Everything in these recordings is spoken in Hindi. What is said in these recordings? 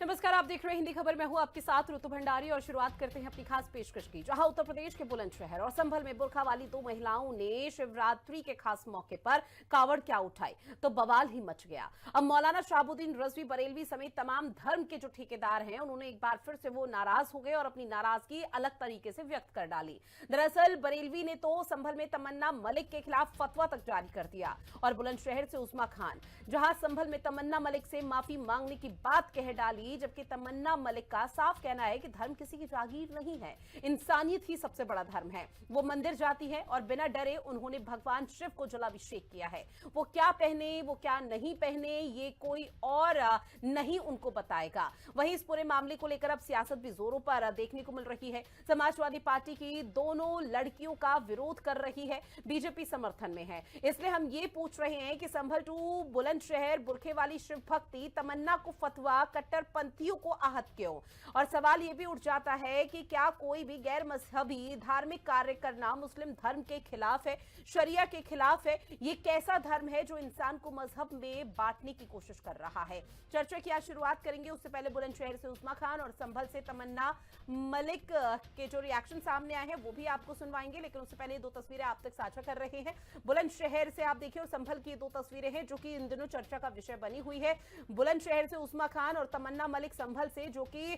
नमस्कार, आप देख रहे हैं हिंदी खबर। मैं हूं आपके साथ ऋतु भंडारी और शुरुआत करते हैं अपनी खास पेशकश की। जहां उत्तर प्रदेश के बुलंदशहर और संभल में बुरखा वाली दो महिलाओं ने शिवरात्रि के खास मौके पर कावड़ क्या उठाई तो बवाल ही मच गया। अब मौलाना शहाबुद्दीन रजवी बरेलवी समेत तमाम धर्म के जो ठेकेदार हैं उन्होंने एक बार फिर से वो नाराज हो गए और अपनी नाराजगी अलग तरीके से व्यक्त कर डाली। दरअसल बरेलवी ने तो संभल में तमन्ना मलिक के खिलाफ फतवा तक जारी कर दिया और बुलंदशहर से उस्मा खान, जहां संभल में तमन्ना मलिक से माफी मांगने की बात कह डाली, जबकि तमन्ना मलिक का साफ कहना है कि धर्म किसी की जागीर नहीं है, इंसानियत ही सबसे बड़ा धर्म है। वो मंदिर जाती है और बिना डरे उन्होंने भगवान शिव को जलाभिषेक किया है। वो क्या पहने, वो क्या नहीं पहने, ये कोई और नहीं उनको बताएगा। वहीं इस पूरे मामले को लेकर अब सियासत भी जोरों पर देखने को मिल रही है। समाजवादी पार्टी की दोनों लड़कियों का विरोध कर रही है, बीजेपी समर्थन में है। इसलिए हम ये पूछ रहे हैं कि संभल टू बुलंदशहर बुरखे वाली शिव भक्ति तमन्ना को फतवा कट्टरपंथियों को आहत क्यों? और सवाल यह भी उठ जाता है कि क्या कोई भी गैर मजहबी धार्मिक कार्य करना मुस्लिम धर्म के खिलाफ है, शरिया के खिलाफ है? ये कैसा धर्म है जो इंसान को मजहब में बांटने की कोशिश कर रहा है? चर्चा की आज शुरुआत करेंगे। उससे पहले बुलंदशहर से उस्मा खान और संभल से तमन्ना मलिक के जो रिएक्शन सामने आए हैं वो भी आपको सुनवाएंगे, लेकिन उससे पहले दो तस्वीरें आप तक साझा कर रहे हैं। बुलंदशहर से आप देखिए और संभल की दो तस्वीरें हैं जो कि इन दिनों चर्चा का विषय बनी हुई है। बुलंदशहर से उस्मा खान और तमन्ना मलिक संभल से, जो कि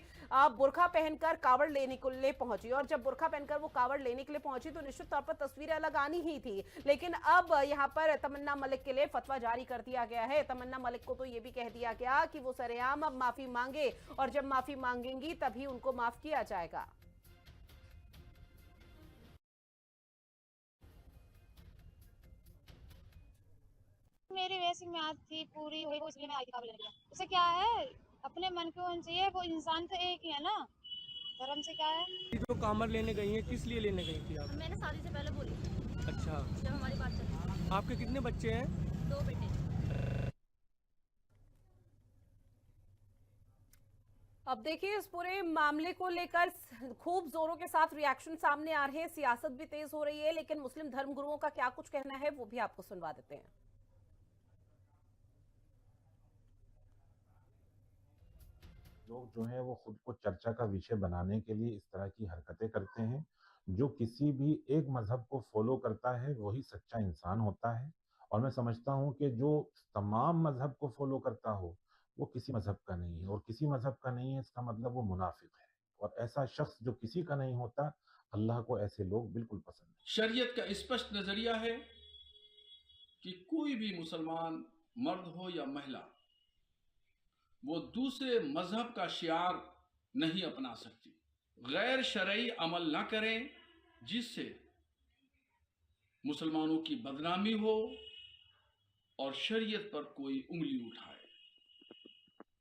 बुरखा पहनकर कावड़ लेने के लिए पहुंची, और जब बुरखा पहनकर वो कावड़ लेने के लिए पहुंची तो निश्चित तौर पर तस्वीरें अलग आनी ही थी, लेकिन अब यहां पर तमन्ना मलिक के लिए फतवा जारी कर दिया गया है। तमन्ना मलिक को तो यह भी कह दिया गया कि वो सरेआम अब माफी मांगे और जब माफी मांगेंगी तभी उनको माफ किया जाएगा। मेरी वैसी म्याद थी पूरी हुई, वो इसलिए मैं आई थी काबुल लेने। उसे क्या है, अपने मन को होना चाहिए, वो इंसान तो एक ही है ना, धर्म से क्या है। जो कामर लेने गई हैं, किस लिए लेने गई थी आप? मैंने शादी से पहले बोली थी, अच्छा, जब हमारी बात चली थी। आपके कितने बच्चे हैं? 2 बेटे। अब देखिए इस पूरे मामले को लेकर खूब जोरों के साथ रिएक्शन सामने आ रहे हैं, सियासत भी तेज हो रही है, लेकिन मुस्लिम धर्मगुरुओं का क्या कुछ कहना है वो भी आपको सुनवा देते हैं। लोग जो हैं वो खुद को चर्चा का विषय बनाने के लिए इस तरह की हरकतें करते हैं। जो किसी भी एक मजहब को फॉलो करता है वही सच्चा इंसान होता है, और मैं समझता हूँ कि जो तमाम मजहब को फॉलो करता हो वो किसी मजहब का नहीं है, और किसी मजहब का नहीं है इसका मतलब वो मुनाफिक है। और ऐसा शख्स जो किसी का नहीं होता, अल्लाह को ऐसे लोग बिल्कुल पसंद नहीं। शरीयत का स्पष्ट नजरिया है कि कोई भी मुसलमान मर्द हो या महिला, वो दूसरे मजहब का शियार नहीं अपना सकती, गैर शरई अमल ना करें जिससे मुसलमानों की बदनामी हो और शरीयत पर कोई उंगली उठाए।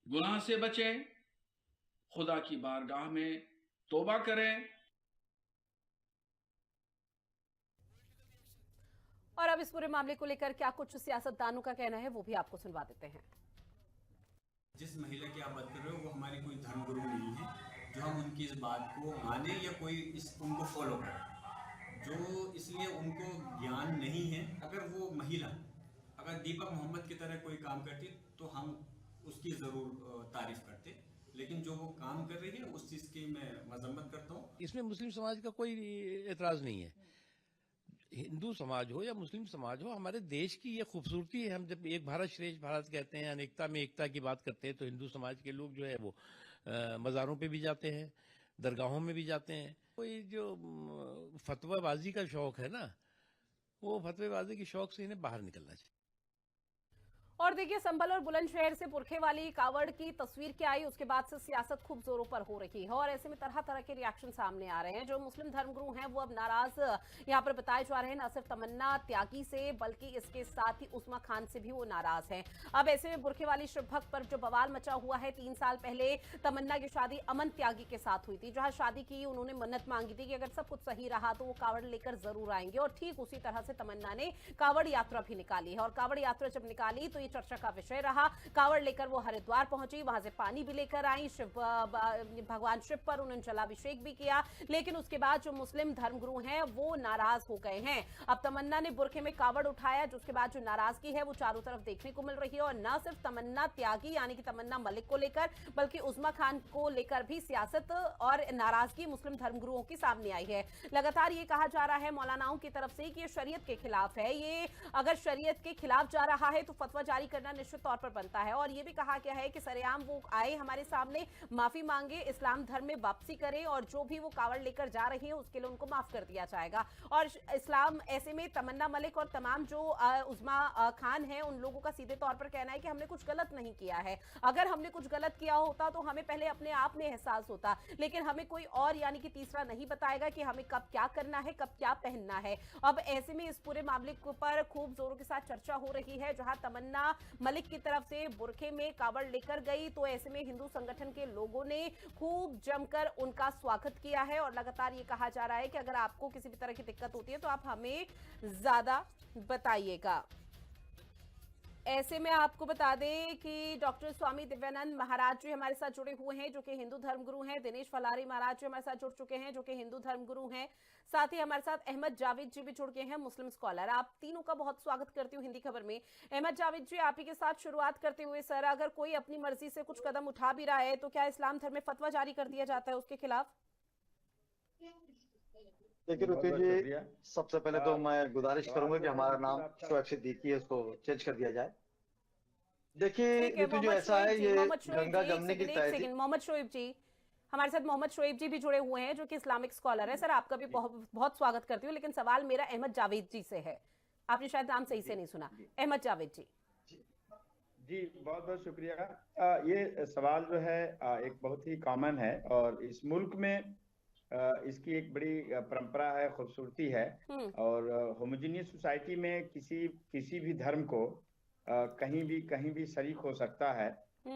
गुनाह से बचें, खुदा की बारगाह में तौबा करें। और अब इस पूरे मामले को लेकर क्या कुछ सियासतदानों का कहना है वो भी आपको सुनवा देते हैं। जिस महिला की आप बात कर रहे हो वो हमारी कोई धर्मगुरु नहीं है जो हम उनकी इस बात को माने या कोई उनको फॉलो करे, जो इसलिए उनको ज्ञान नहीं है। अगर वो महिला अगर दीपक मोहम्मद की तरह कोई काम करती तो हम उसकी ज़रूर तारीफ करते, लेकिन जो वो काम कर रही है उस चीज़ की मैं मजम्मत करता हूँ। इसमें मुस्लिम समाज का कोई एतराज़ नहीं है। हिंदू समाज हो या मुस्लिम समाज हो, हमारे देश की ये खूबसूरती है। हम जब एक भारत श्रेष्ठ भारत कहते हैं, अनेकता में एकता की बात करते हैं, तो हिंदू समाज के लोग जो है वो मज़ारों पे भी जाते हैं, दरगाहों में भी जाते हैं। कोई जो फतवाबाजी का शौक है ना, वो फतवाबाजी के शौक से इन्हें बाहर निकलना चाहिए। और देखिए संभल और बुलंदशहर से बुरखे वाली कावड़ की तस्वीर क्या आई, उसके बाद से सियासत खूब जोरों पर हो रही है और ऐसे में तरह तरह के रिएक्शन सामने आ रहे हैं। जो मुस्लिम धर्मगुरु हैं वो अब नाराज यहां पर बताए जा रहे हैं, न सिर्फ तमन्ना त्यागी से बल्कि इसके साथ ही उस्मा खान से भी वो नाराज हैं। अब ऐसे में बुरखे वाली शिव भक्त पर जो बवाल मचा हुआ है, 3 साल पहले तमन्ना की शादी अमन त्यागी के साथ हुई थी, जहां शादी की उन्होंने मन्नत मांगी थी कि अगर सब कुछ सही रहा तो वो कावड़ लेकर जरूर आएंगे, और ठीक उसी तरह से तमन्ना ने कावड़ यात्रा भी निकाली है। और कावड़ यात्रा जब निकाली तो ये चर्चा का विषय रहा। कावड़ लेकर वो हरिद्वार पहुंची, वहां से पानी भी लेकर आई, भगवान शिव पर उन्होंने जलाभिषेक भी किया, लेकिन उसके बाद जो मुस्लिम धर्मगुरु हैं वो नाराज हो गए हैं। अब तमन्ना ने बुरखे में कावड़ उठाया, जिसके बाद जो नाराजगी है वो चारों तरफ देखने को मिल रही है। और न सिर्फ तमन्ना त्यागी यानी कि तमन्ना मलिक को लेकर, बल्कि उज़्मा खान को लेकर भी सियासत और नाराजगी मुस्लिम धर्मगुरुओं की सामने आई है। लगातार ये कहा जा रहा है मौलानाओं की तरफ से कि ये शरीयत के खिलाफ है, ये अगर शरीयत के खिलाफ जा रहा है तो फतवा जारी करना निश्चित तौर पर बनता है। और ये भी कहा गया है कि सरेआम वो आए हमारे सामने, माफी मांगे, इस्लाम धर्म में वापसी करें और जो भी वो कावड़ लेकर जा रहे हैं उसके लिए उनको माफ कर दिया जाएगा। और इस्लाम ऐसे में तमन्ना मलिक और तमाम जो उज़्मा खान है उन लोगों का सीधे तौर पर कहना है कि हमने कुछ गलत नहीं किया है। अगर हमने कुछ गलत किया होता तो हमें पहले अपने आप में एहसास होता, लेकिन हमें कोई और यानी कि तीसरा नहीं बताएगा कि हमें कब क्या करना है, कब क्या पहनना है। अब ऐसे में इस पूरे मामले पर खूब जोरों के साथ चर्चा हो रही है। जहां तमन्ना मलिक की तरफ से बुरखे में कावड़ लेकर गई तो ऐसे में हिंदू संगठन के लोगों ने खूब जमकर उनका स्वागत किया है। और लगातार ये कहा जा रहा है कि अगर आपको किसी भी तरह की दिक्कत होती है तो आप हमें ज्यादा बताइएगा। ऐसे में आपको बता दें कि डॉक्टर स्वामी दिव्यानंद महाराज जी हमारे साथ जुड़े हुए हैं, जो कि हिंदू धर्मगुरु हैं। दिनेश फलारी महाराज जी हमारे साथ जुड़ चुके हैं, जो कि हिंदू धर्मगुरु हैं। साथ ही हमारे साथ अहमद जावेद जी भी जुड़ गए हैं, मुस्लिम स्कॉलर। आप तीनों का बहुत स्वागत करती हूँ हिंदी खबर में। अहमद जावेद जी, आप ही के साथ शुरुआत करते हुए, सर, अगर कोई अपनी मर्जी से कुछ कदम उठा भी रहा है तो क्या इस्लाम धर्म में फतवा जारी कर दिया जाता है उसके खिलाफ? देखिए रुपये जी, सबसे पहले तो मैं गुजारिश करूंगा कि हमारा नाम शोएब सिद्दीकी है, उसको चेंज कर दिया जाए। देखिए ऋतु जी, ऐसा है, ये गंगा जमने की तहजीब। मोहम्मद शोएब जी हमारे साथ, मोहम्मद शोएब जी भी जुड़े हुए हैं, जो कि इस्लामिक स्कॉलर है। सर, आपका भी बहुत बहुत स्वागत करती हूँ, लेकिन सवाल मेरा अहमद जावेद जी से है। आपने शायद नाम सही से नहीं सुना। अहमद जावेद जी। जी, बहुत बहुत शुक्रिया। ये सवाल जो है एक बहुत ही कॉमन है और इस मुल्क में इसकी एक बड़ी परंपरा है, खूबसूरती है। और होमोजीनियस सोसाइटी में किसी भी धर्म को कहीं भी शरीक हो सकता है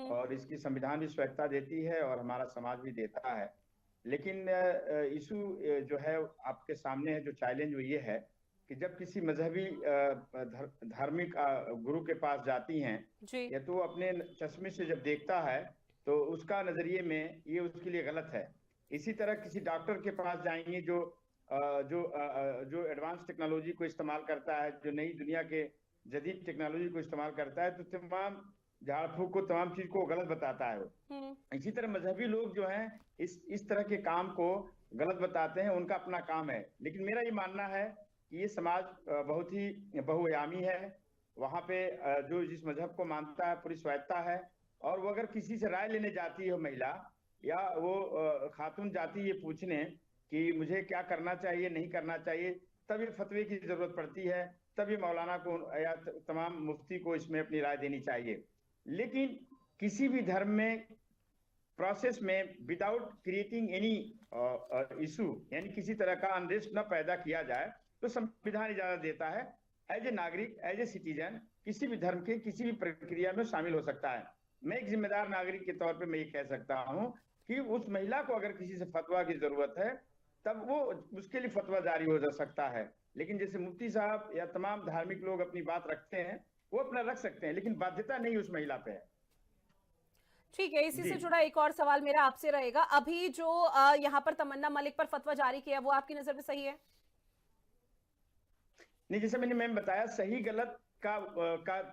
और इसकी संविधान भी स्वैच्छा देती है और हमारा समाज भी देता है। लेकिन इशू जो है आपके सामने है, जो चैलेंज वो ये है कि जब किसी मजहबी धार्मिक गुरु के पास जाती हैं या तो अपने चश्मे से जब देखता है तो उसका नजरिए में ये उसके लिए गलत है। इसी तरह किसी डॉक्टर के पास जाएंगे जो एडवांस टेक्नोलॉजी को इस्तेमाल करता है, जो नई दुनिया के जदीद टेक्नोलॉजी को इस्तेमाल करता है, तो तमाम झाड़ फूक को, तमाम चीज को गलत बताता है। इसी तरह मजहबी लोग जो हैं इस तरह के काम को गलत बताते हैं, उनका अपना काम है। लेकिन मेरा ये मानना है कि ये समाज बहुत ही बहुआयामी है। वहाँ पे जो जिस मजहब को मानता है पूरी स्वायत्ता है, और वो अगर किसी से राय लेने जाती है महिला या वो खातून जाती है पूछने कि मुझे क्या करना चाहिए, नहीं करना चाहिए, तब ये फतवे की जरूरत पड़ती है, तब ये मौलाना को या तमाम मुफ्ती को इसमें अपनी राय देनी चाहिए। लेकिन किसी भी धर्म में प्रोसेस में विदाउट क्रिएटिंग एनी इशू, यानी किसी तरह का अनरेस्ट न पैदा किया जाए, तो संविधान इजाजत देता है एज ए नागरिक, एज ए सिटीजन किसी भी धर्म के किसी भी प्रक्रिया में शामिल हो सकता है। मैं एक जिम्मेदार नागरिक के तौर पे मैं ये कह सकता हूँ कि उस महिला को अगर किसी से फतवा की जरूरत है तब वो उसके लिए फतवा जारी हो जा सकता है। लेकिन जैसे मुफ्ती साहब या तमाम धार्मिक लोग अपनी बात रखते हैं, वो अपना रख सकते हैं, लेकिन बाध्यता नहीं उस महिला पे है। ठीक है, इसी से जुड़ा एक और सवाल मेरा आपसे रहेगा। अभी जो यहाँ पर तमन्ना मलिक पर फतवा जारी किया वो आपकी नजर में सही है? नहीं, जैसे मैंने बताया, सही गलत का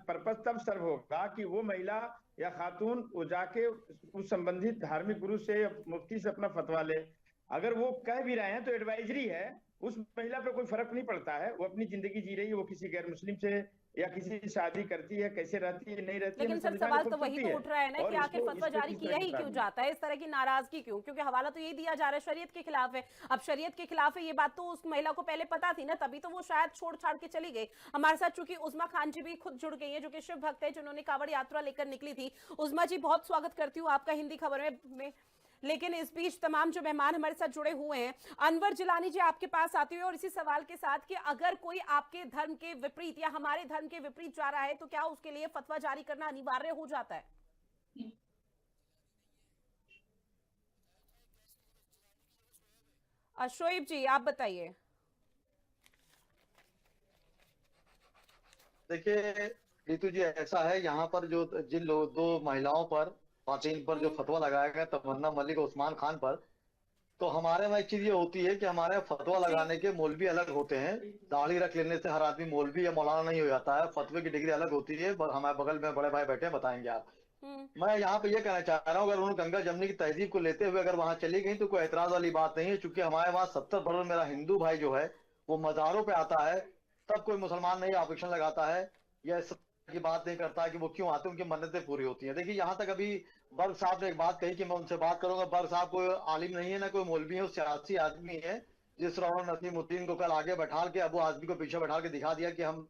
पर्पस तब सर्व होगा कि वो महिला या खातून वो जाके उस संबंधित धार्मिक गुरु से मुफ्ती से अपना फतवा ले। अगर वो कह भी रहे हैं तो एडवाइजरी है, उस महिला पे कोई फर्क नहीं पड़ता है, वो अपनी जिंदगी जी रही है, वो किसी गैर मुस्लिम से या किसी से शादी करती है, कैसे रहती है, नहीं रहती है। लेकिन सर सवाल तो वही तो उठ रहा है ना कि आखिर फतवा जारी किया ही क्यों जाता है, इस तरह की नाराजगी क्यों? क्योंकि हवाला तो यही दिया जा रहा है शरीयत के खिलाफ है। अब शरीयत के खिलाफ है ये बात तो उस महिला को पहले पता थी ना, तभी तो वो शायद छोड़ छाड़ के चली गई। हमारे साथ चूंकि उज़्मा खान जी भी खुद जुड़ गई है, जो कि शिव भक्त है, जिन्होंने कावड़ यात्रा लेकर निकली थी। उज़्मा जी, बहुत स्वागत करती हूँ आपका हिंदी खबर में। लेकिन इस बीच तमाम जो मेहमान हमारे साथ जुड़े हुए हैं, अनवर जिलानी जी आपके पास आती हुई और इसी सवाल के साथ कि अगर कोई आपके धर्म के विपरीत या हमारे धर्म के विपरीत जा रहा है तो क्या उसके लिए फतवा जारी करना अनिवार्य हो जाता है? शोएब जी, आप बताइए। देखिए, ऋतु जी ऐसा है, यहाँ पर जो जिन लोग 2 महिलाओं पर, खातून पर जो फतवा लगाया गया, तमन्ना मलिक और उस्मान खान पर, तो हमारे में एक चीज ये होती है कि हमारे फतवा लगाने के मौलवी अलग होते हैं। दाढ़ी रख लेने से हर आदमी मौलवी या मौलाना नहीं हो जाता है, फतवे की डिग्री अलग होती है। हमारे बगल में बड़े भाई बैठे हैं, बताएंगे आप। मैं यहाँ पे ये कहना चाह रहा हूँ, अगर उन्होंने गंगा जमनी की तहजीब को लेते हुए अगर वहां चली गई तो कोई एतराज वाली बात नहीं है, क्योंकि हमारे वहाँ 70% मेरा हिंदू भाई जो है वो मज़ारों पे आता है, तब कोई मुसलमान नहीं ऑब्जेक्शन लगाता है या इस की बात नहीं करता कि वो क्यों आते हैं, उनकी मन्नतें पूरी होती हैं। देखिए यहाँ तक अभी बर्ग साहब ने एक बात कही कि मैं उनसे बात करूंगा। बर्ग साहब कोई आलिम नहीं है, ना कोई मौलवी है, वो सियासी आदमी है, जिस तरह उन्होंने नसीमुद्दीन को कल आगे बैठा के, अबू आजमी को पीछे बैठा के दिखा दिया कि हम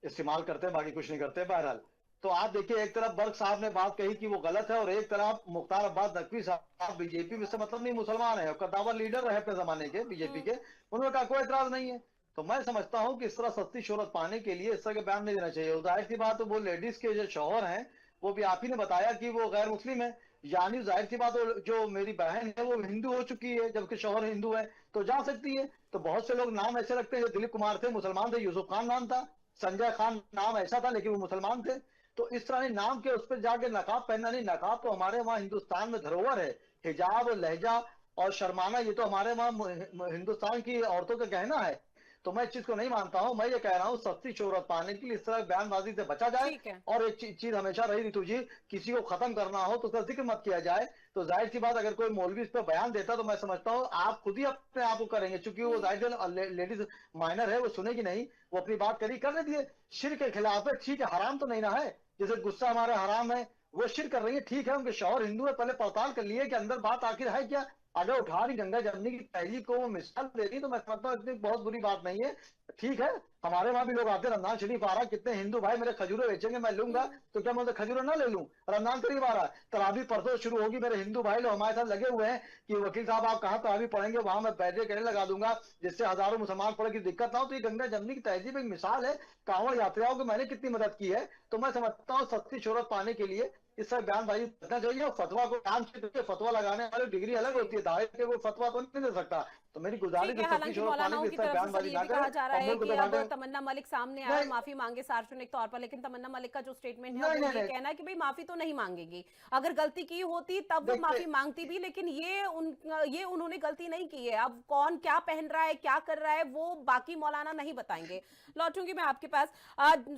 इस्तेमाल करते हैं, बाकी कुछ नहीं करते। बहरहाल तो आप देखिए, एक तरफ बर्ग साहब ने बात कही कि वो गलत है, और एक तरफ मुख्तार अब्बास नकवी साहब बीजेपी में से मतलब नहीं मुसलमान है, कद्दावर लीडर रहे अपने जमाने के बीजेपी के, उन्होंने कहा कोई एतराज नहीं है। तो मैं समझता हूं कि इस तरह सस्ती शोहरत पाने के लिए इस तरह के बयान नहीं देना चाहिए। जाहिर सी बात है, वो लेडीज के जो शौहर हैं वो भी आप ही ने बताया कि वो गैर मुस्लिम है, यानी जाहिर सी बात जो मेरी बहन है वो हिंदू हो चुकी है, जबकि शौहर हिंदू है, तो जा सकती है। तो बहुत से लोग नाम ऐसे रखते हैं, दिलीप कुमार थे मुसलमान थे, यूसुफ खान नाम था, संजय खान नाम ऐसा था लेकिन वो मुसलमान थे। तो इस तरह नाम के उस पर जाके नकाब पहनना नहीं, नकाब तो हमारे वहाँ हिंदुस्तान में धरोहर है। हिजाब, लहजा और शर्माना, ये तो हमारे वहाँ हिंदुस्तान की औरतों का गहना है। तो मैं इस चीज को नहीं मानता हूं। मैं ये कह रहा हूं सस्ती शोहरत पाने के लिए इस तरह बयानबाजी से बचा जाए। और एक चीज हमेशा रही ऋतु जी, किसी को खत्म करना हो तो उसका जिक्र मत किया जाए। तो जाहिर सी बात, अगर कोई मौलवी इस पर बयान देता तो मैं समझता हूँ आप खुद ही अपने आप को करेंगे, क्योंकि वो जाहिर लेडीज माइनर है, वो सुनेगी नहीं, वो अपनी बात करने दिए। शिर के खिलाफ है, ठीक है, हराम तो नहीं ना है, जैसे गुस्सा हमारा हराम है, वो शिर कर रही है, ठीक है, उनके शौहर हिंदू है, पहले पड़ताल कर लिए कि अंदर बात आखिर है क्या। अगर उठा रही गंगा जमनी की तहजीब को वो मिसाल दे रही तो मैं समझता हूँ इतनी बहुत बुरी बात नहीं है। ठीक है, हमारे वहां भी लोग आते, रमजान शरीफ आ रहा है, कितने हिंदू भाई मेरे खजूरे बेचेंगे, मैं लूंगा, तो क्या मैं खजूरे ना ले लूं? रमजान करीब आ रहा है, तरावी परसों शुरू होगी, मेरे हिंदू भाई लोग हमारे साथ लगे हुए हैं कि वकील साहब आप कहाँ तरावी पढ़ेंगे, वहां मैं बैठे कहने लगा दूंगा, जिससे हजारों मुसलमान पढ़े की दिक्कत ना हो। तो ये गंगा जमनी की तहजीब एक मिसाल है, कांवड़ यात्राओं को मैंने कितनी मदद की है। तो मैं समझता हूँ सस्ती शोहरत पाने के लिए इस तरह बयानबाजी करना चाहिए। और फतवा को नाम से फतवा लगाने वाले डिग्री अलग होती है, दायर के वो फतवा तो नहीं दे सकता। तो मेरी गुजारिश है सस्ती शोहरत पाने की इस तरह बयानबाजी ना करें। जा रहा है कि अब तमन्ना मलिक सामने आए, माफी मांगे सार्वजनिक तौर पर, लेकिन तमन्ना मलिक का जो स्टेटमेंट है वो ये कहना है कि भाई माफी तो नहीं मांगेगी, अगर गलती की होती तब वो माफी मांगती भी, लेकिन ये उन्होंने गलती नहीं की है। अब कौन क्या पहन रहा है, क्या कर रहा है, वो बाकी मौलाना नहीं बताएंगे। लौटूंगी मैं आपके पास।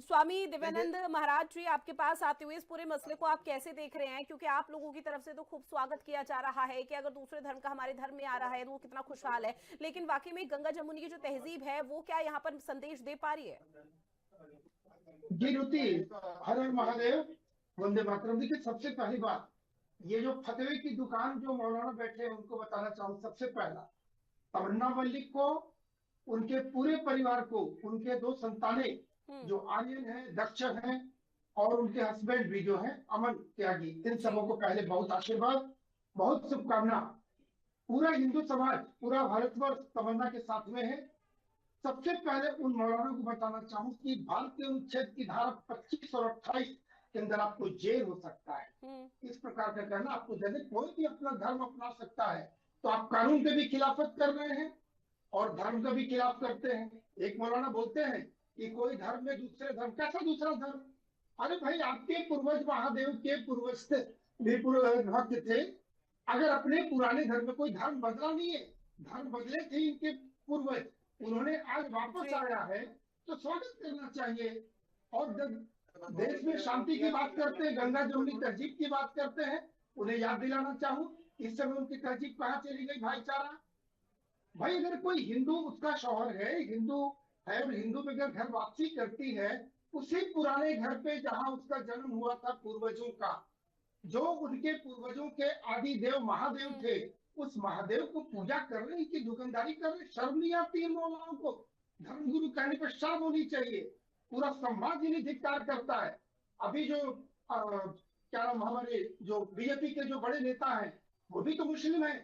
स्वामी दिव्यानंद महाराज जी, आपके पास आते हुए इस पूरे मसले को आप कैसे देख रहे हैं? क्योंकि आप लोगों की तरफ से तो खूब स्वागत किया जा रहा है कि अगर दूसरे धर्म का हमारे धर्म में आ रहा है तो वो कितना खुशहाल है, लेकिन वाकई में गंगा जमुनी की जो तहजीब है वो क्या यहाँ पर संदेश दे पा रही है? जी रुति, हर हर महादेव, वंदे मातरम। देखिए, सबसे पहली बात, ये जो फतवे की दुकान जो मौलाना बैठे हैं उनको बताना चाहूँ, सबसे पहला तमन्ना मलिक को, उनके पूरे परिवार को, उनके 2 संतानें जो आर्यन है, दक्षक हैं, और उनके हस्बैंड भी जो है अमन त्यागी, इन सबों को पहले बहुत आशीर्वाद, बहुत शुभकामना। पूरा हिंदू समाज, पूरा भारतवर्ष तमन्ना के साथ में है। सबसे पहले उन मौलाना को बताना चाहूँ कि भारतीय अनुच्छेद की धारा 25 और 28 के अंदर आपको जेल हो सकता है। इस प्रकार का कहना आपको, जैसे कोई भी अपना धर्म अपना सकता है, तो आप कानून के भी खिलाफत कर रहे हैं और धर्म का भी खिलाफ करते हैं। एक मौलाना बोलते हैं कि कोई धर्म में दूसरे धर्म, कैसा दूसरा धर्म? अरे भाई, आपके पूर्वज महादेव के पूर्वज भी भक्त थे, अगर अपने पुराने धर्म में कोई धर्म बदला नहीं है, धर्म बदले थे इनके पूर्वज, उन्होंने आज वापस आया है तो स्वागत करना चाहिए। और जब देश में शांति की बात करते हैं, गंगा जमुनी तहजीब की बात करते हैं, उन्हें याद दिलाना चाहूँ इस समय उनकी तहजीब कहाँ चली गई? भाईचारा। भाई, अगर कोई हिंदू, उसका शौहर है, हिंदू है, और हिंदू में अगर घर वापसी करती है उसी पुराने घर पे जहाँ उसका जन्म हुआ था पूर्वजों का, जो उनके पूर्वजों के आदि देव महादेव थे, उस महादेव को पूजा कर रहे हैं कि दुकानदारी कर रहे हैं? शर्म नहीं आती है मौलानाओं को? धर्मगुरु कहने पर शर्म होनी चाहिए। पूरा समाज इन्हें धिक्कार करता है। अभी जो क्या नाम, हमारे जो बीजेपी के जो बड़े नेता हैं वो भी तो मुस्लिम है,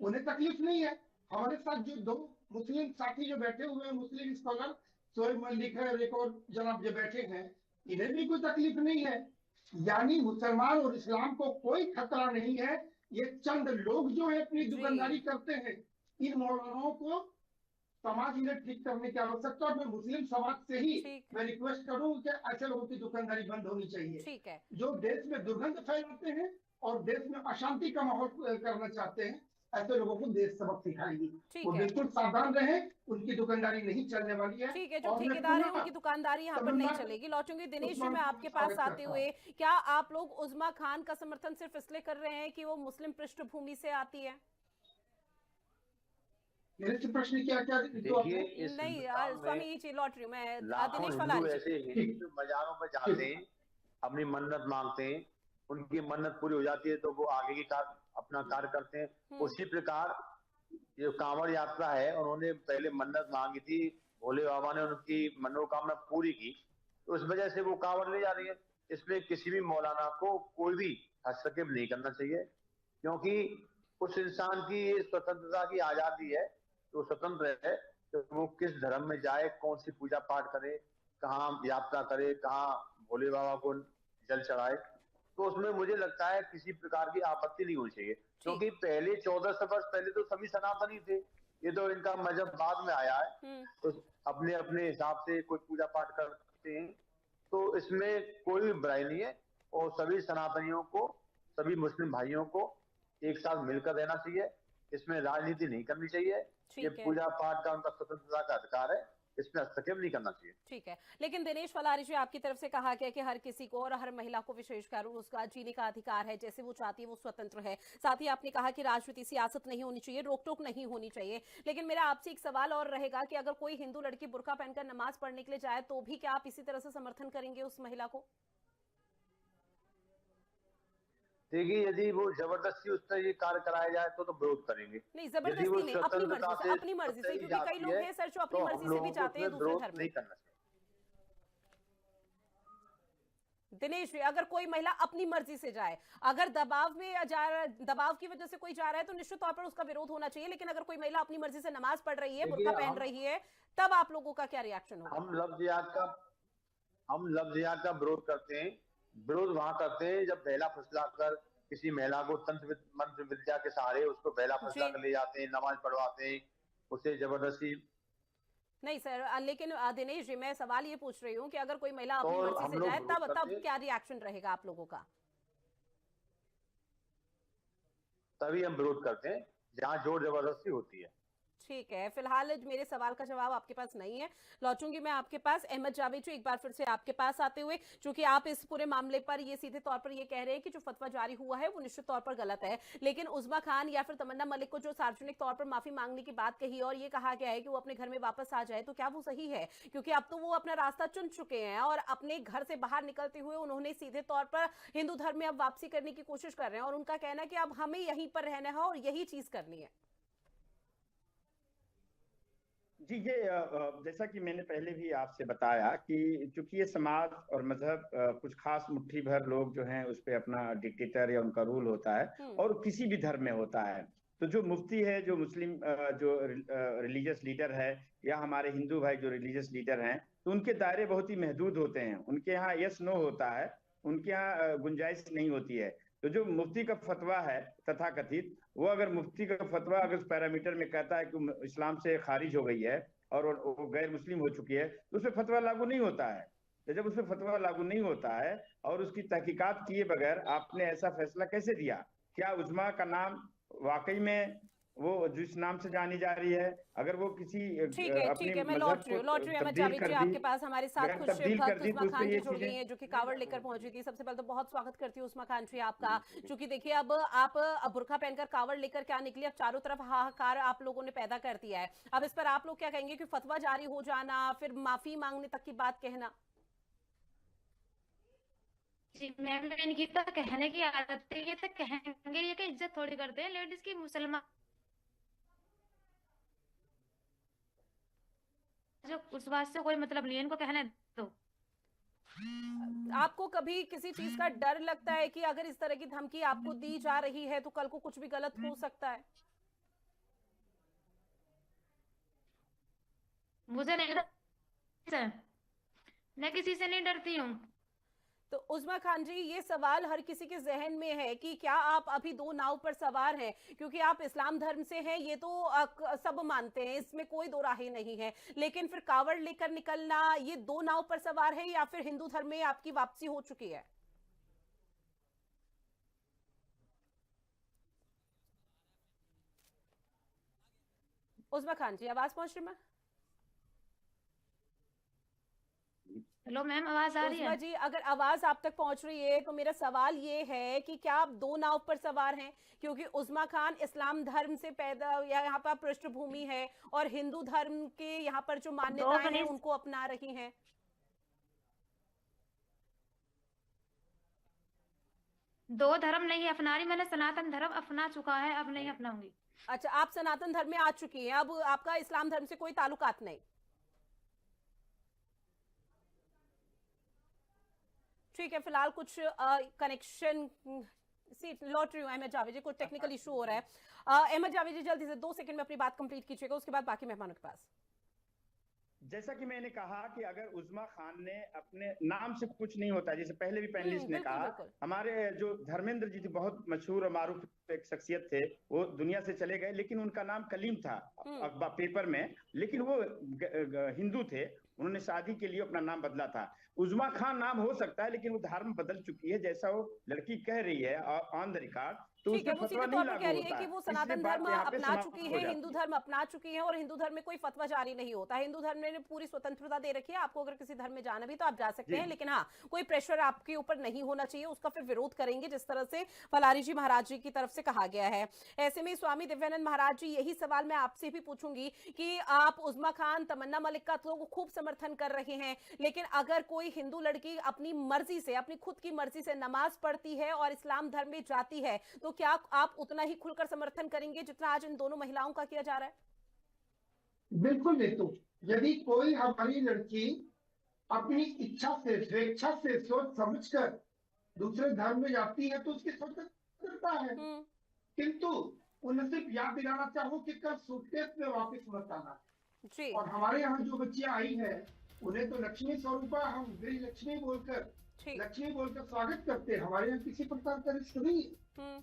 उन्हें तकलीफ नहीं है। हमारे साथ जो 2 मुस्लिम साथी जो बैठे हुए हैं, मुस्लिम स्कॉलर शोएब मलिक है और एक और जनाब जो बैठे हैं, इन्हें भी कोई तकलीफ नहीं है। यानी मुसलमान और इस्लाम को कोई खतरा नहीं है। ये चंद लोग जो है अपनी दुकानदारी करते हैं, इन मौलानाओं को समाज इन्हें ठीक करने की आवश्यकता है। और मैं मुस्लिम समाज से ही मैं रिक्वेस्ट करूंगा कि ऐसे लोगों की दुकानदारी बंद होनी चाहिए, ठीक है, जो देश में दुर्गंध फैलाते हैं और देश में अशांति का माहौल करना चाहते हैं। ऐसे लोगों को देश सबक सिखाएंगी। वो बिल्कुल सावधान रहे, उनकी दुकानदारी नहीं चलने वाली है। ठीक है, जो ठेकेदार है उनकी दुकानदारी यहाँ पर नहीं चलेगी। लौटूंगी दिनेश जी, मैं आपके पास आते हुए, क्या आप लोग उज़्मा खान का समर्थन सिर्फ इसलिए कर रहे हैं कि वो मुस्लिम पृष्ठभूमि से आती है? मेरे से प्रश्न क्या क्या नहीं स्वामी जी लौट रही हूँ मैं, दिनेश वाला ऐसे जो बाजारों में जाते हैं, अपनी मन्नत मांगते हैं, उनकी मन्नत पूरी हो जाती है तो वो आगे की अपना कार्य करते हैं। उसी प्रकार जो कांवड़ यात्रा है, उन्होंने पहले मन्नत मांगी थी, भोले बाबा ने उनकी मनोकामना पूरी की, तो उस वजह से वो कांवड़ ले जा रही है। इसमें किसी भी मौलाना को कोई भी हस्तक्षेप नहीं करना चाहिए, क्योंकि उस इंसान की ये स्वतंत्रता की आजादी है, तो स्वतंत्र है तो वो किस धर्म में जाए, कौन सी पूजा पाठ करे, कहाँ यात्रा करे, कहाँ भोले बाबा को जल चढ़ाए, तो उसमें मुझे लगता है किसी प्रकार की आपत्ति नहीं होनी चाहिए। क्योंकि पहले 1400 वर्ष पहले तो सभी सनातनी थे, ये तो इनका मजहब बाद में आया है, तो अपने अपने हिसाब से कोई पूजा पाठ करते हैं, तो इसमें कोई भी बुराई नहीं है। और सभी सनातनियों को, सभी मुस्लिम भाइयों को एक साथ मिलकर रहना चाहिए, इसमें राजनीति नहीं करनी चाहिए। ये पूजा पाठ का उनका स्वतंत्रता का अधिकार है, इसमें हस्तक्षेप नहीं करना चाहिए। ठीक है, लेकिन दिनेश फलारी जी, आपकी तरफ से कहा गया कि हर किसी को और हर महिला को विशेषकर उसका जीने का अधिकार है, जैसे वो चाहती है वो स्वतंत्र है। साथ ही आपने कहा कि राजनीति सियासत नहीं होनी चाहिए, रोक टोक नहीं होनी चाहिए। लेकिन मेरा आपसे एक सवाल और रहेगा कि अगर कोई हिंदू लड़की बुर्का पहनकर नमाज पढ़ने के लिए जाए तो भी क्या आप इसी तरह से समर्थन करेंगे उस महिला को? देखिए, यदि वो जबरदस्ती उस पर ये कार्य कराया जाए तो विरोध करेंगे। नहीं, जबरदस्ती नहीं, अपनी मर्जी से, क्योंकि कई लोग हैं सर जो अपनी मर्जी से भी जाते हैं दूसरे धर्म में। दिनेश जी, अगर कोई महिला अपनी मर्जी से जाए, अगर दबाव में दबाव की वजह से कोई जा रहा है तो निश्चित तौर पर उसका विरोध होना चाहिए। लेकिन अगर कोई महिला अपनी मर्जी से नमाज पढ़ रही है, बुर्का पहन रही है, तब आप लोगों का क्या रिएक्शन होगा? हम लफ्ज़ जिहाद का विरोध करते हैं। विरोध वहां करते हैं जब बेला फुसला कर किसी महिला को तंत्र मंत्र विद्या के सहारे उसको बेला फुसला कर ले जाते हैं, नमाज पढ़वाते हैं, उसे जबरदस्ती। नहीं सर, लेकिन दिनेश जी, मैं सवाल ये पूछ रही हूँ कि अगर कोई महिला अपनी मर्जी से जाए तब क्या रिएक्शन रहेगा आप लोगों का? तभी हम विरोध करते हैं जहाँ जोर जबरदस्ती होती है। ठीक है, फिलहाल मेरे सवाल का जवाब आपके पास नहीं है। लौटूंगी मैं आपके पास। अहमद जावेद जी, एक बार फिर से आपके पास आते हुए, चूंकि आप इस पूरे मामले पर ये सीधे तौर पर ये कह रहे हैं कि जो फतवा जारी हुआ है वो निश्चित तौर पर गलत है, लेकिन उज़्मा खान या फिर तमन्ना मलिक को जो सार्वजनिक तौर पर माफी मांगने की बात कही और ये कहा गया है कि वो अपने घर में वापस आ जाए, तो क्या वो सही है? क्योंकि अब तो वो अपना रास्ता चुन चुके हैं और अपने घर से बाहर निकलते हुए उन्होंने सीधे तौर पर हिंदू धर्म में अब वापसी करने की कोशिश कर रहे हैं और उनका कहना है कि अब हमें यहीं पर रहना है और यही चीज करनी है। जी, ये जैसा कि मैंने पहले भी आपसे बताया कि चूंकि ये समाज और मजहब कुछ खास मुट्ठी भर लोग जो हैं उस पे अपना डिक्टेटर या उनका रूल होता है और किसी भी धर्म में होता है, तो जो मुफ्ती है, जो मुस्लिम जो रिलीजियस लीडर है या हमारे हिंदू भाई जो रिलीजियस लीडर हैं, तो उनके दायरे बहुत ही महदूद होते हैं। उनके यहाँ यस नो होता है, उनके यहाँ गुंजाइश नहीं होती है। तो जो मुफ्ती का फतवा है तथाकथित, वो अगर मुफ्ती का फतवा अगर पैरामीटर में कहता है कि इस्लाम से खारिज हो गई है और वो गैर मुस्लिम हो चुकी है, तो उसमें फतवा लागू नहीं होता है। तो जब उसमें फतवा लागू नहीं होता है और उसकी तहकीकात किए बगैर आपने ऐसा फैसला कैसे दिया? क्या उज़्मा का नाम वाकई में वो जिस नाम से जानी जा रही है, अगर वो किसी ठीक है, मैं लौट रही हूँ जावेद जी आपके पास। हमारे साथ कुछ भक्त उज़्मा खान जी जुड़ गई हैं जो कि कावड़ लेकर पहुंची थी। सबसे पहले तो बहुत स्वागत करती हूँ उज़्मा खान जी आपका, क्योंकि देखिए अब आप बुर्का पहनकर कावड़ लेकर क्या निकली, अब चारों तरफ हाहाकार आप लोगों ने पैदा कर दिया है। अब इस पर आप लोग क्या कहेंगे कि फतवा जारी हो जाना, फिर माफी मांगने तक की बात कहना? जी मैम, इनकी तो कहने की आदत है, ये तो कहेंगे ये कि इज्जत थोड़ी करते हैं लेडीज की। मुसलमान जो उस बात से कोई मतलब नहीं है, इनको कहने दो। आपको कभी किसी चीज का डर लगता है कि अगर इस तरह की धमकी आपको दी जा रही है तो कल को कुछ भी गलत हो सकता है? मुझे नहीं, मैं किसी से नहीं डरती हूँ। तो उस्मा खान जी, ये सवाल हर किसी के जहन में है कि क्या आप अभी दो नाव पर सवार हैं, क्योंकि आप इस्लाम धर्म से हैं, ये तो सब मानते हैं, इसमें कोई दो राहें नहीं है, लेकिन फिर कावड़ लेकर निकलना, ये दो नाव पर सवार है या फिर हिंदू धर्म में आपकी वापसी हो चुकी है? उस्मा खान जी, आवाज पहुंच रही है? हेलो मैम, आवाज आ रही उस्मा है? जी, अगर आवाज आप तक पहुंच रही है तो मेरा सवाल ये है कि क्या आप दो नाव पर सवार हैं, क्योंकि उस्मा खान इस्लाम धर्म से पैदा या यहाँ पर पृष्ठभूमि है और हिंदू धर्म के यहाँ पर जो मान्यताएं हैं उनको अपना रही हैं। दो धर्म नहीं अपना रही, मैंने सनातन धर्म अपना चुका है, अब नहीं अपनाऊंगी। अच्छा, आप सनातन धर्म में आ चुकी हैं, अब आपका इस्लाम धर्म से कोई ताल्लुकात नहीं। ठीक है, फिलहाल कुछ कनेक्शन लौट रही हूँ अहमद जावेद जी, कुछ टेक्निकल इशू हो रहा है। अहमद जावेद जी, जल्दी से 2 सेकंड में अपनी बात कंप्लीट कीजिएगा, उसके बाद बाकी मेहमानों के पास। जैसा कि मैंने कहा कि अगर उस्मा खान ने अपने नाम से कुछ नहीं होता, जैसे पहले भी पैनलिस्ट ने कहा, हमारे जो धर्मेंद्र जी थे, बहुत मशहूर और मारूफ एक शख्सियत थे, वो दुनिया से चले गए, लेकिन उनका नाम कलीम था अखबार पेपर में, लेकिन वो हिंदू थे, उन्होंने शादी के लिए अपना नाम बदला था। उस्मा खान नाम हो सकता है, लेकिन वो धर्म बदल चुकी है, जैसा वो लड़की कह रही है ऑन द रिकॉर्ड, तो ठीक है, उसमें वो फतवा सीधे नहीं तौर पर लागू कह रही है होता कि है। वो इसलिए सनातन बात धर्म यहाँ पे अपना समाप्त चुकी हो है, जाती हिंदू धर्म अपना चुकी है, और हिंदू धर्म में कोई फतवा जारी नहीं होता। हिंदू धर्म ने पूरी स्वतंत्रता दे रखी है, आपको अगर किसी धर्म में जाना भी तो आप जा सकते हैं, लेकिन हाँ, कोई प्रेशर आपके ऊपर नहीं होना चाहिए, उसका फिर विरोध करेंगे जिस तरह से फलारी जी महाराज जी की तरफ से कहा गया है। ऐसे में स्वामी दिव्यानंद महाराज जी, यही सवाल मैं आपसे भी पूछूंगी कि आप उस्मा खान, तमन्ना मलिक का तो खूब समर्थन कर रहे हैं, लेकिन अगर कोई हिंदू लड़की अपनी मर्जी से, अपनी खुद की मर्जी से नमाज पढ़ती है और इस्लाम धर्म में जाती है, तो क्या आप उतना ही खुलकर समर्थन करेंगे जितना आज इन दोनों महिलाओं का किया जा रहा है? बिल्कुल नीतू, यदि कोई हमारी लड़की अपनी इच्छा से, स्वेच्छा से, सोच समझकर दूसरे धर्म में जाती है तो उसकी स्वतंत्रता है, किंतु उन्हें सिर्फ याद दिलाना चाहूँ कि कल सूटकेस में वापस मत आना जी। और हमारे यहाँ जो बच्चियां आई है, उन्हें तो लक्ष्मी स्वरूपा, हम गृह लक्ष्मी बोलकर स्वागत करते हैं। हमारे यहाँ किसी प्रकार का रिश्त नहीं है।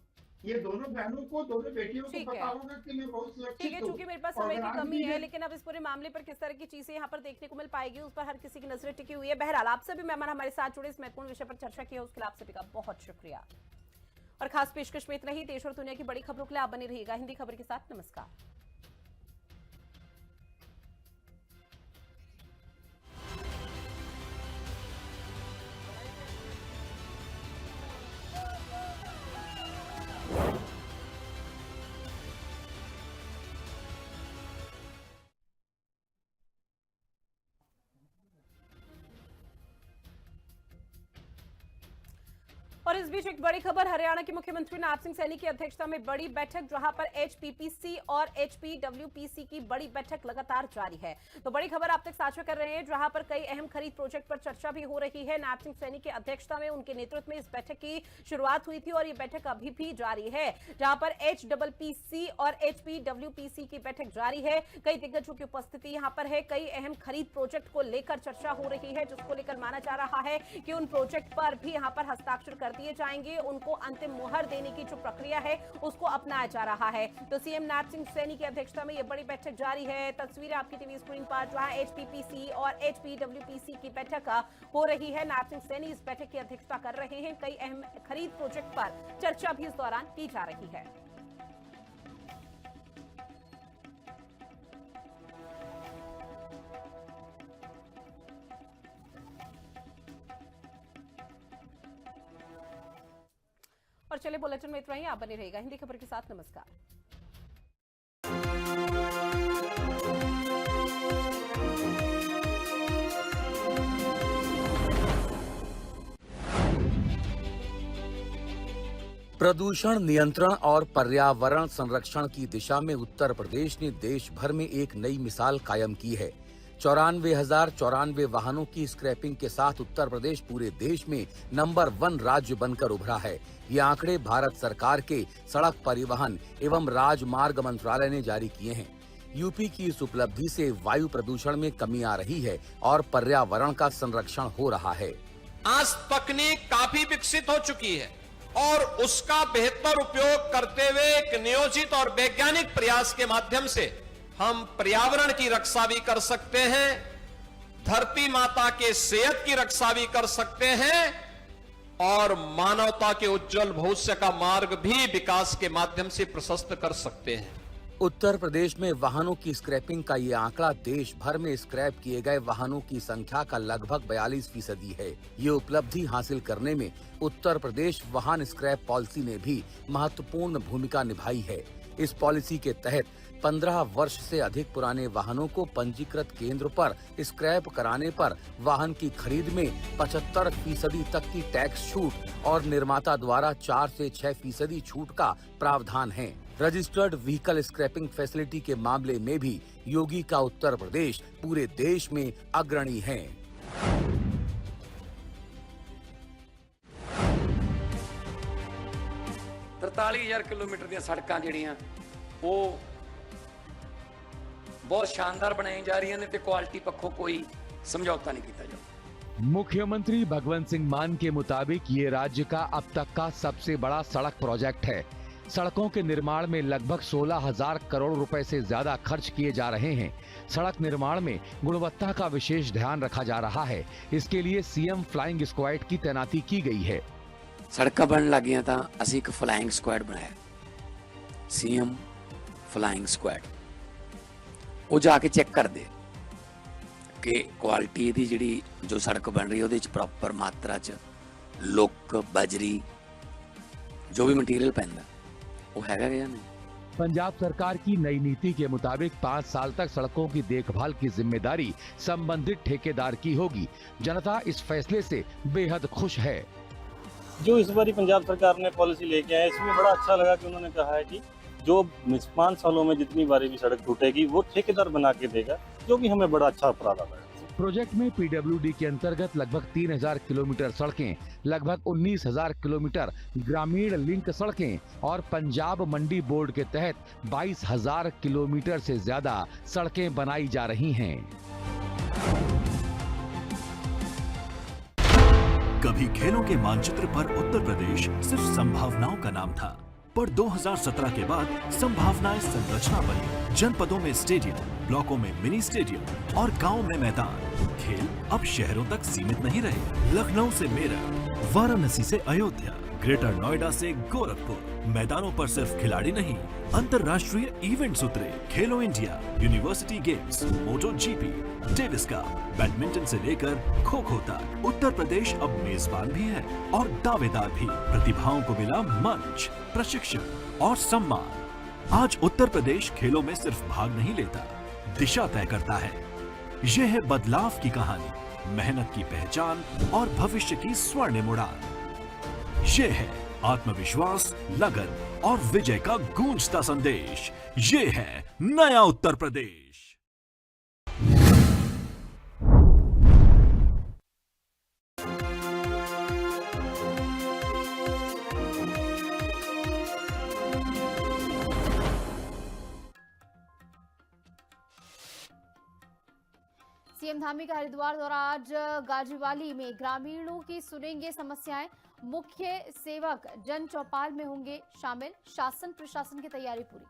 ये दोनों बहनों को, दोनों बेटियों को पता होगा कि मैं बहुत सुरक्षित हूं। चूंकि मेरे पास समय की कमी है, लेकिन अब इस पूरे मामले पर किस तरह की चीजें यहाँ पर देखने को मिल पाएगी, उस पर हर किसी की नजरें टिकी हुई है। बहरहाल, आप सभी मेहमान हमारे साथ जुड़े, इस महत्वपूर्ण विषय पर चर्चा की है, उसके लिए आप सभी का बहुत शुक्रिया। और खास पेशकश में इतना ही। देश और दुनिया की बड़ी खबरों के लिए आप बने रहिएगा हिंदी खबर के साथ। नमस्कार। और इस बीच एक बड़ी खबर, हरियाणा के मुख्यमंत्री नायब सिंह सैनी की अध्यक्षता में बड़ी बैठक, जहां पर एचपीपीसी और एचपीडब्ल्यूपीसी की बड़ी बैठक लगातार जारी है। तो बड़ी खबर आप तक साझा कर रहे हैं, जहां पर कई अहम खरीद प्रोजेक्ट पर चर्चा भी हो रही है। नायब सिंह सैनी की अध्यक्षता में, उनके नेतृत्व में इस बैठक की शुरुआत हुई थी और ये बैठक अभी भी जारी है, जहां पर एचपीपीसी और एचपीडब्ल्यूपीसी की बैठक जारी है। कई दिग्गजों की उपस्थिति यहाँ पर है। कई अहम खरीद प्रोजेक्ट को लेकर चर्चा हो रही है, जिसको लेकर माना जा रहा है कि उन प्रोजेक्ट पर भी यहाँ पर हस्ताक्षर कर दिए जाएंगे। उनको अंतिम मुहर देने की जो प्रक्रिया है उसको अपनाया जा रहा है। तो सीएम नायब सिंह सैनी की अध्यक्षता में यह बड़ी बैठक जारी है। तस्वीरें आपकी टीवी स्क्रीन पर, जहां एचपीपीसी और एचपीडब्ल्यूपीसी की बैठक हो रही है। नायब सिंह सैनी इस बैठक की अध्यक्षता कर रहे हैं। कई अहम खरीद प्रोजेक्ट पर चर्चा भी इस दौरान की जा रही है। और चलिए बुलेटिन में इतना ही। आप बने रहेगा हिंदी खबर के साथ। नमस्कार। प्रदूषण नियंत्रण और पर्यावरण संरक्षण की दिशा में उत्तर प्रदेश ने देश भर में एक नई मिसाल कायम की है। 94,094 वाहनों की स्क्रैपिंग के साथ उत्तर प्रदेश पूरे देश में नंबर 1 राज्य बनकर उभरा है। ये आंकड़े भारत सरकार के सड़क परिवहन एवं राजमार्ग मंत्रालय ने जारी किए हैं। यूपी की इस उपलब्धि से वायु प्रदूषण में कमी आ रही है और पर्यावरण का संरक्षण हो रहा है। आज तकनीक काफी विकसित हो चुकी है और उसका बेहतर उपयोग करते हुए एक नियोजित और वैज्ञानिक प्रयास के माध्यम से हम पर्यावरण की रक्षा भी कर सकते हैं, धरती माता के सेहत की रक्षा भी कर सकते हैं और मानवता के उज्जवल भविष्य का मार्ग भी विकास के माध्यम से प्रशस्त कर सकते हैं। उत्तर प्रदेश में वाहनों की स्क्रैपिंग का ये आंकड़ा देश भर में स्क्रैप किए गए वाहनों की संख्या का लगभग 42% है। ये उपलब्धि हासिल करने में उत्तर प्रदेश वाहन स्क्रैप पॉलिसी ने भी महत्वपूर्ण भूमिका निभाई है। इस पॉलिसी के तहत 15 वर्ष से अधिक पुराने वाहनों को पंजीकृत केंद्र पर स्क्रैप कराने पर वाहन की खरीद में 75% तक की टैक्स छूट और निर्माता द्वारा 4 से 6% छूट का प्रावधान है। रजिस्टर्ड व्हीकल स्क्रैपिंग फैसिलिटी के मामले में भी योगी का उत्तर प्रदेश पूरे देश में अग्रणी है। 43,000 किलोमीटर ਦੀਆਂ ਸੜਕਾਂ ਜਿਹੜੀਆਂ ਉਹ बहुत शानदार बनाई जा रही हैं ते क्वालिटी पक्षों कोई समझौता नहीं किया जाता। मुख्यमंत्री भगवंत सिंह मान के मुताबिक ये राज्य का अब तक का सबसे बड़ा सड़क प्रोजेक्ट है। सड़कों के निर्माण में लगभग 16,000 करोड़ रुपए से ज्यादा खर्च किए जा रहे हैं। सड़क निर्माण में गुणवत्ता का विशेष ध्यान रखा जा रहा है। इसके लिए सीएम फ्लाइंग स्क्वाड की तैनाती की गई है। सड़क बन लगियां तां असीं एक फ्लाइंग स्क्वाड बनाया, सीएम फ्लाइंग स्क्वाड, वो जाके चेक कर दे कि क्वालिटी दी जिहड़ी जो सड़क बन रही है ਉਹਦੇ ਚ प्रॉपर मात्रा च लुक बजरी जो भी मटीरियल पैंदा वो हैगा या नहीं। पंजाब सरकार की नई नीति के मुताबिक 5 साल तक सड़कों की देखभाल की जिम्मेदारी संबंधित ठेकेदार की होगी। जनता इस फैसले से बेहद खुश है। जो इस बारी पंजाब सरकार ने पॉलिसी लेके आए, इसमें बड़ा अच्छा लगा कि उन्होंने कहा है कि जो 5 सालों में जितनी बारी भी सड़क टूटेगी वो ठेकेदार बना के देगा, जो कि हमें बड़ा अच्छा अपराध लगा। प्रोजेक्ट में पीडब्ल्यूडी के अंतर्गत लगभग 3,000 किलोमीटर सड़कें, लगभग 19,000 किलोमीटर ग्रामीण लिंक सड़कें और पंजाब मंडी बोर्ड के तहत 22,000 किलोमीटर से ज्यादा सड़कें बनाई जा रही हैं। कभी खेलों के मानचित्र पर उत्तर प्रदेश सिर्फ संभावनाओं का नाम था, पर 2017 के बाद संभावनाएं संरचना बनी। जनपदों में स्टेडियम, ब्लॉकों में मिनी स्टेडियम और गांव में मैदान। खेल अब शहरों तक सीमित नहीं रहे। लखनऊ से मेरठ, वाराणसी से अयोध्या, ग्रेटर नोएडा से गोरखपुर, मैदानों पर सिर्फ खिलाड़ी नहीं, अंतर्राष्ट्रीय इवेंट्स उतरे। खेलो इंडिया, यूनिवर्सिटी गेम्स, मोटो जीपी, डेविस कप, बैडमिंटन से लेकर खो खो तक उत्तर प्रदेश अब मेजबान भी है और दावेदार भी। प्रतिभाओं को मिला मंच, प्रशिक्षण और सम्मान। आज उत्तर प्रदेश खेलों में सिर्फ भाग नहीं लेता, दिशा तय करता है। यह है बदलाव की कहानी, मेहनत की पहचान और भविष्य की स्वर्णिम उड़ान। ये है आत्मविश्वास, लगन और विजय का गूंजता संदेश। ये है नया उत्तर प्रदेश। सीएम धामी का हरिद्वार दौरा। आज गाजीवाली में ग्रामीणों की सुनेंगे समस्याएं। मुख्य सेवक जन चौपाल में होंगे शामिल। शासन प्रशासन की तैयारी पूरी।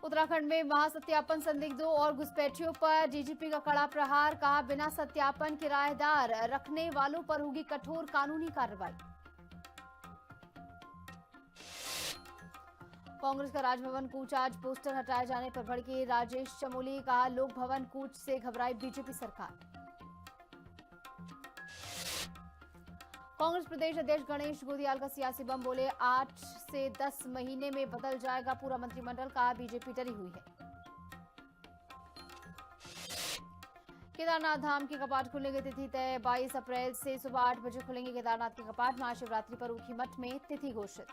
उत्तराखंड में महासत्यापन संदिग्धों और घुसपैठियों पर डीजीपी का कड़ा प्रहार। कहा, बिना सत्यापन किराएदार रखने वालों पर होगी कठोर कानूनी कार्रवाई। कांग्रेस का राजभवन कूच। आज पोस्टर हटाए जाने पर भड़के राजेश चमोली। कहा, लोक भवन कूच से घबराई बीजेपी सरकार। कांग्रेस प्रदेश अध्यक्ष गणेश गोदियाल का सियासी बम। बोले, 8 से 10 महीने में बदल जाएगा पूरा मंत्रिमंडल। कहा, बीजेपी डरी हुई है। केदारनाथ धाम के कपाट खुलने की तिथि तय। 22 अप्रैल से सुबह 8 बजे खुलेंगे केदारनाथ के कपाट। महाशिवरात्रि पर ऊखीमठ में तिथि घोषित।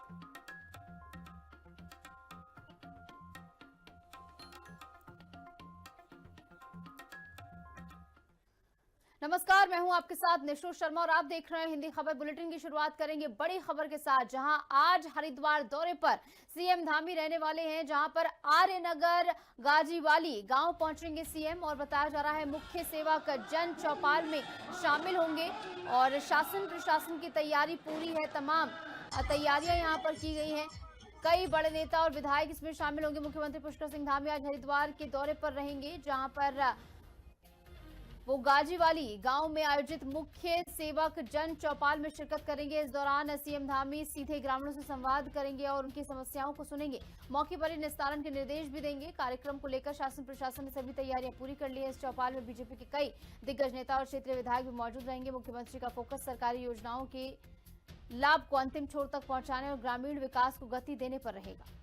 नमस्कार, मैं हूं आपके साथ निशु शर्मा और आप देख रहे हैं हिंदी खबर बुलेटिन की शुरुआत करेंगे बड़ी खबर के साथ, जहां आज हरिद्वार दौरे पर सीएम धामी रहने वाले हैं, जहां पर आर्यनगर गाजीवाली गांव पहुंचेंगे सीएम और बताया जा रहा है मुख्य सेवक जन चौपाल में शामिल होंगे और शासन प्रशासन की तैयारी पूरी है, तमाम तैयारियां यहां पर की गई हैं। कई बड़े नेता और विधायक इसमें शामिल होंगे। मुख्यमंत्री पुष्कर सिंह धामी आज हरिद्वार के दौरे पर रहेंगे, जहां पर वो गाजीवाली गांव में आयोजित मुख्य सेवक जन चौपाल में शिरकत करेंगे। इस दौरान सीएम धामी सीधे ग्रामीणों से संवाद करेंगे और उनकी समस्याओं को सुनेंगे, मौके पर ही निस्तारण के निर्देश भी देंगे। कार्यक्रम को लेकर शासन प्रशासन ने सभी तैयारियां पूरी कर ली है। इस चौपाल में बीजेपी के कई दिग्गज नेता और क्षेत्रीय विधायक भी मौजूद रहेंगे। मुख्यमंत्री का फोकस सरकारी योजनाओं के लाभ को अंतिम छोर तक पहुंचाने और ग्रामीण विकास को गति देने पर रहेगा।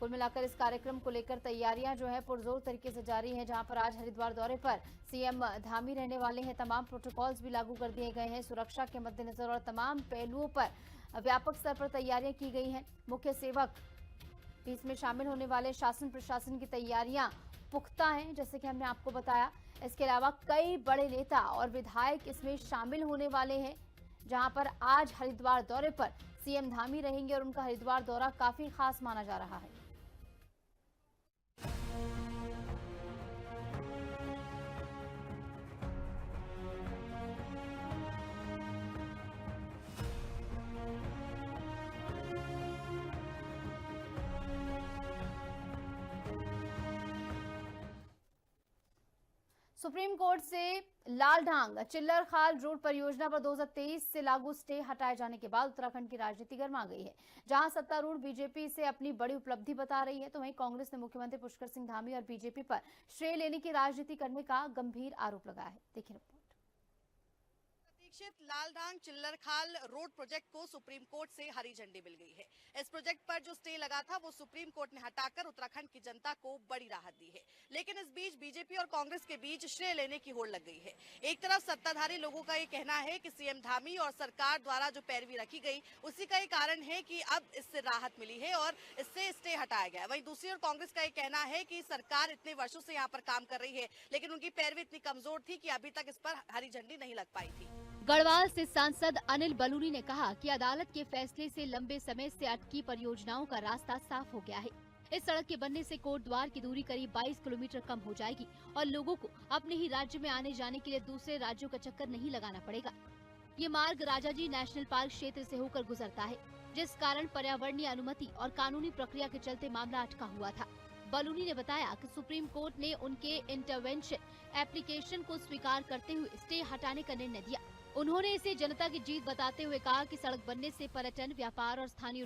कुल मिलाकर इस कार्यक्रम को लेकर तैयारियां जो है पुरजोर तरीके से जारी हैं, जहां पर आज हरिद्वार दौरे पर सीएम धामी रहने वाले हैं। तमाम प्रोटोकॉल्स भी लागू कर दिए गए हैं। सुरक्षा के मद्देनजर और तमाम पहलुओं पर व्यापक स्तर पर तैयारियां की गई हैं। मुख्य सेवक भी इसमें शामिल होने वाले, शासन प्रशासन की तैयारियां पुख्ता हैं, जैसे कि हमने आपको बताया। इसके अलावा कई बड़े नेता और विधायक इसमें शामिल होने वाले हैं, जहां पर आज हरिद्वार दौरे पर सीएम धामी रहेंगे और उनका हरिद्वार दौरा काफी खास माना जा रहा है। सुप्रीम कोर्ट से लालढांग चिल्लर खाल रोड परियोजना पर 2023 से लागू स्टे हटाए जाने के बाद उत्तराखंड की राजनीति गर्मा गई है। जहां सत्तारूढ़ बीजेपी इसे अपनी बड़ी उपलब्धि बता रही है, तो वहीं कांग्रेस ने मुख्यमंत्री पुष्कर सिंह धामी और बीजेपी पर श्रेय लेने की राजनीति करने का गंभीर आरोप लगाया है। देखिए रिपोर्ट। प्रतीक्षित लालढांग चिल्लर खाल रोड प्रोजेक्ट को सुप्रीम कोर्ट से हरी झंडी मिल गई है। इस प्रोजेक्ट पर जो स्टे लगा था वो सुप्रीम कोर्ट ने हटाकर उत्तराखंड की जनता को बड़ी राहत दी है। लेकिन इस बीच बीजेपी और कांग्रेस के बीच श्रेय लेने की होड़ लग गई है। एक तरफ सत्ताधारी लोगों का ये कहना है कि सीएम धामी और सरकार द्वारा जो पैरवी रखी गई उसी का ही कारण है कि अब इससे राहत मिली है और इससे स्टे हटाया गया। वहीं दूसरी ओर कांग्रेस का ये कहना है कि सरकार इतने वर्षों से यहाँ पर काम कर रही है, लेकिन उनकी पैरवी इतनी कमजोर थी कि अभी तक इस पर हरी झंडी नहीं लग पाई थी। गढ़वाल से सांसद अनिल बलूनी ने कहा कि अदालत के फैसले से लंबे समय से अटकी परियोजनाओं का रास्ता साफ हो गया है। इस सड़क के बनने से कोटद्वार की दूरी करीब 22 किलोमीटर कम हो जाएगी और लोगों को अपने ही राज्य में आने जाने के लिए दूसरे राज्यों का चक्कर नहीं लगाना पड़ेगा। ये मार्ग राजाजी नेशनल पार्क क्षेत्र से होकर गुजरता है, जिस कारण पर्यावरणीय अनुमति और कानूनी प्रक्रिया के चलते मामला अटका हुआ था। बलूनी ने बताया कि सुप्रीम कोर्ट ने उनके इंटरवेंशन एप्लीकेशन को स्वीकार करते हुए स्टे हटाने का निर्णय दिया। उन्होंने इसे जनता की जीत बताते हुए कहा कि सड़क बनने से पर्यटन, व्यापार और स्थानीय